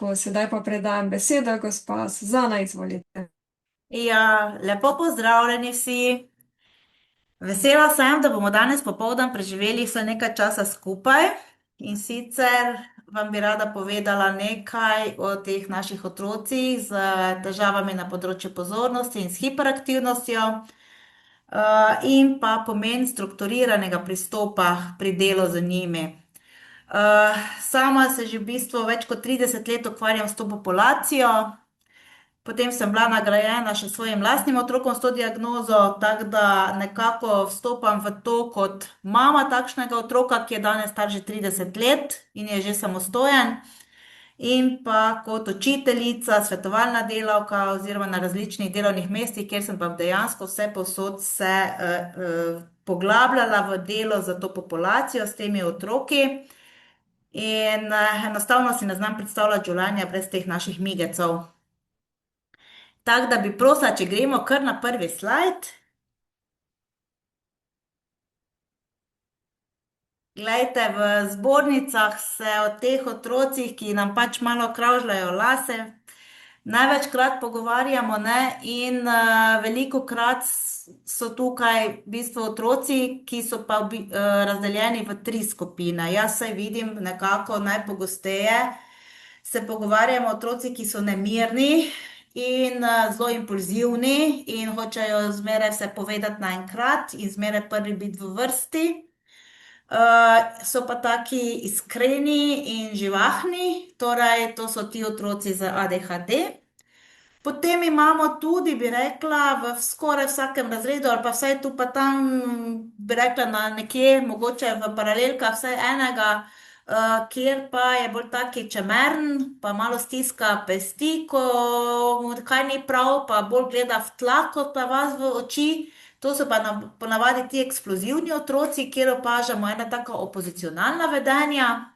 Tako, sedaj pa predajam besedo, gospa Suzana, izvolite. Ja, lepo pozdravljeni vsi. Vesela sem, da bomo danes popoldan preživeli vsaj nekaj časa skupaj. In sicer vam bi rada povedala nekaj o teh naših otrocih z težavami na področju pozornosti in s hiperaktivnostjo, in pa pomen strukturiranega pristopa pri delu z njimi. Sama se že v bistvu več kot 30 let ukvarjam s to populacijo. Potem sem bila nagrajena še s svojim lastnim otrokom s to diagnozo, tako da nekako vstopam v to kot mama takšnega otroka, ki je danes star že 30 let in je že samostojen, in pa kot učiteljica, svetovalna delavka oziroma na različnih delovnih mestih, kjer sem pa dejansko vse povsod se poglabljala v delo za to populacijo s temi otroki. In enostavno si ne znam predstavljati življenja brez teh naših migecev. Tako da bi prosila, če gremo kar na prvi slajd. Glejte, v zbornicah se o teh otrocih, ki nam pač malo kravžljajo lase, največkrat pogovarjamo, ne, in velikokrat so tukaj v bistvu otroci, ki so pa razdeljeni v tri skupine. Jaz saj vidim nekako najpogosteje se pogovarjamo o otrocih, ki so nemirni in zelo impulzivni in hočejo zmeraj vse povedati naenkrat in zmeraj prvi biti v vrsti. So pa taki iskreni in živahni, torej to so ti otroci z ADHD. Potem imamo tudi, bi rekla, v skoraj vsakem razredu, ali pa vsaj tu pa tam, bi rekla, na nekje, mogoče v paralelkah, vsaj enega, kjer pa je bolj taki čemern, pa malo stiska pesti, ko mu kaj ni prav, pa bolj gleda v tla, kot pa vas v oči. To so pa ponavadi ti eksplozivni otroci, kjer opažamo ena taka opozicionalna vedenja.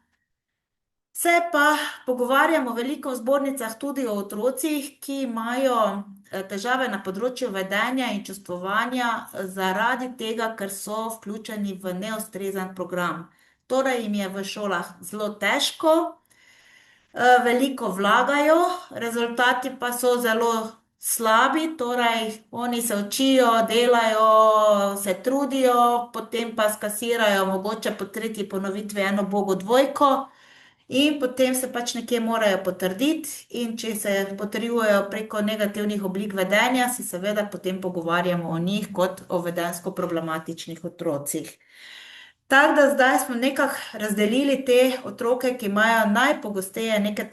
Se pa pogovarjamo veliko v zbornicah tudi o otrocih, ki imajo težave na področju vedenja in čustvovanja zaradi tega, ker so vključeni v neustrezen program. Torej jim je v šolah zelo težko, veliko vlagajo, rezultati pa so zelo slabi, torej oni se učijo, delajo, se trudijo, potem pa skasirajo mogoče po tretji ponovitvi eno ubogo dvojko. In potem se pač nekje morajo potrditi, in če se potrjujejo preko negativnih oblik vedenja, se seveda potem pogovarjamo o njih kot o vedenjsko problematičnih otrocih. Tako da zdaj smo nekako razdelili te otroke, ki imajo najpogosteje neke